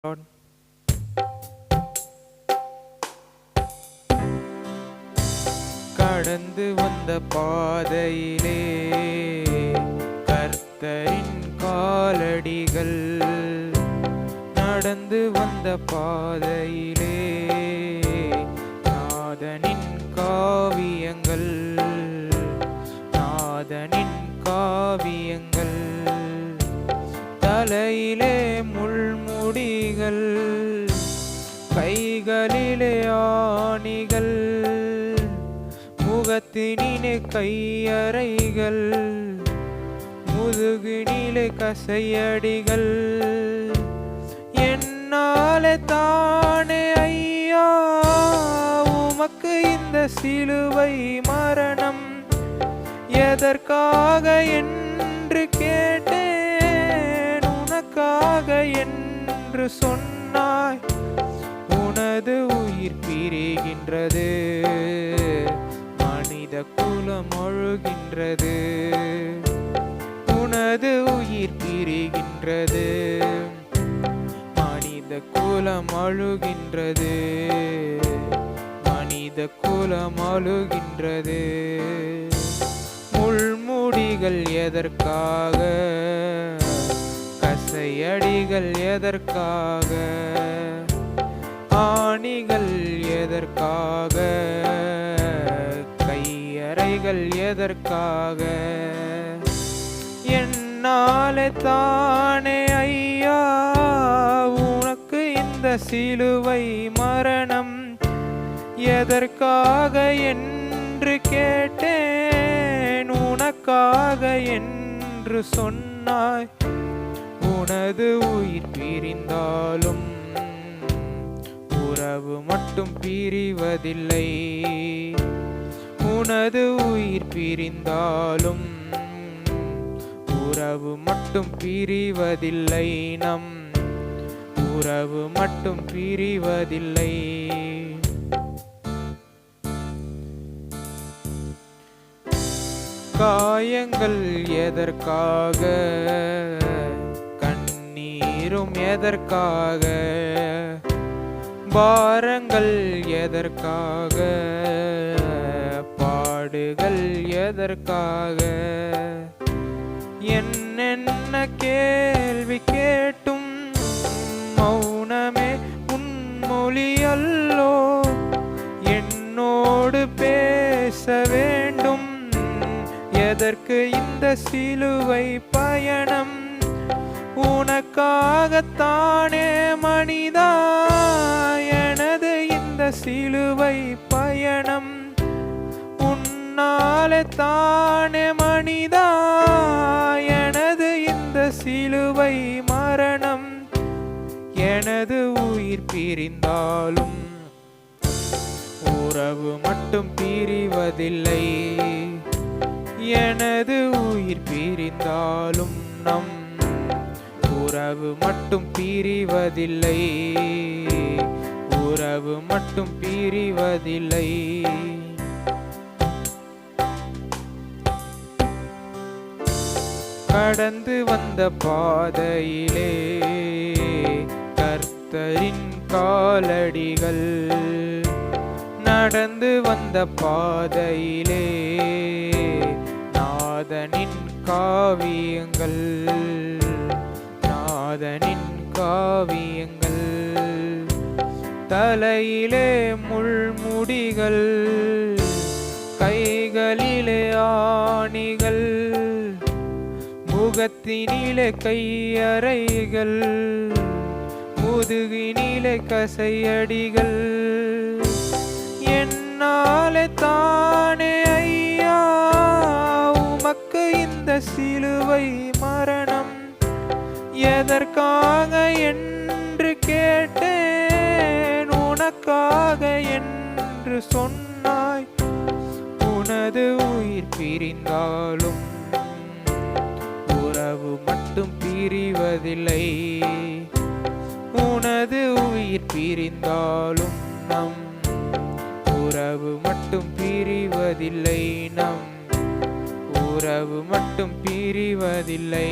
Lord. கடந்து வந்த பாதையிலே கர்த்தரின் காலடிகள், நடந்து வந்த பாதையிலே நாதனின் காவியங்கள், நாதனின் காவியங்கள். தலையிலே முள்முடிகள், கைகளிலே ஆணிகள், முகத்தினிலே கையறைகள், முதுகினிலே கசையடிகள். என்னாலே தானே ஐயா உமக்கு இந்த சிலுவை மரணம், எதற்காக என்று கேட்டேன், உனக்காக என்று சொன்னாய். உனது உயிர் பிரிகின்றது, மனித குலம் அழுகின்றது. உனது உயிர் பிரிகின்றது, மனித குலம் அழுகின்றது, மனித குலம் அழுகின்றது. முள்முடிகள் எதற்காக, கசையடிகள் எதற்காக, ஆணிகள் எதற்காக, கையறைகள் எதற்காக. என்னாலே தானே ஐயா உனக்கு இந்த சிலுவை மரணம், எதற்காக என்று கேட்டேன், உனக்காக என்று சொன்னாய். உனது உயிர் பிரிந்தாலும் உறவு மட்டும் பிரிவதில்லை. உனது உயிர் பிரிந்தாலும் உறவு மட்டும் பிரிவதில்லை. நம் உறவு மட்டும் பிரிவதில்லை. காயங்கள் எதற்காக, கண்ணீரும் எதற்காக, பாரங்கள் எதற்காக, பாடுகள் எதற்காக. என்னென்ன கேள்வி கேட்டும் மௌனமே உன்மொழி அல்லோ, என்னோடு பேச வேண்டும். எதற்கு இந்த சிலுவை பயணம், உனக்காகத்தானே மனிதா எனது இந்த சிலுவை பயணம். உன்னாலே தானே மனிதா எனது இந்த சிலுவை மரணம். எனது உயிர் பிரிந்தாலும் உறவு மட்டும் பிரிவதில்லை. எனது உயிர் பிரிந்தாலும் நம் உறவு மட்டும் பிரிவதில்லை. உறவு மட்டும் பிரிவதில்லை. கடந்து வந்த பாதையிலே கர்த்தரின் காலடிகள், நடந்து வந்த பாதையிலே நாதனின் காவியங்கள், நாதனின் காவியங்கள். தலையிலே முள்முடிகள், கைகளிலே ஆணிகள், முகத்தினிலே கையறைகள், முதுகினிலே கசையடிகள். என்னாலே தானே ஐயா உமக்கு இந்த சிலுவை மரணம், எதற்காக என்று கேட்டேன், உனக்காக என்று சொன்னாய். உனது உயிர் பிரிந்தாலும் உறவு மட்டும் பிரிவதில்லை. உனது உயிர் பிரிந்தாலும் நம் உறவு மட்டும் பிரிவதில்லை. நம் உறவு மட்டும் பிரிவதில்லை.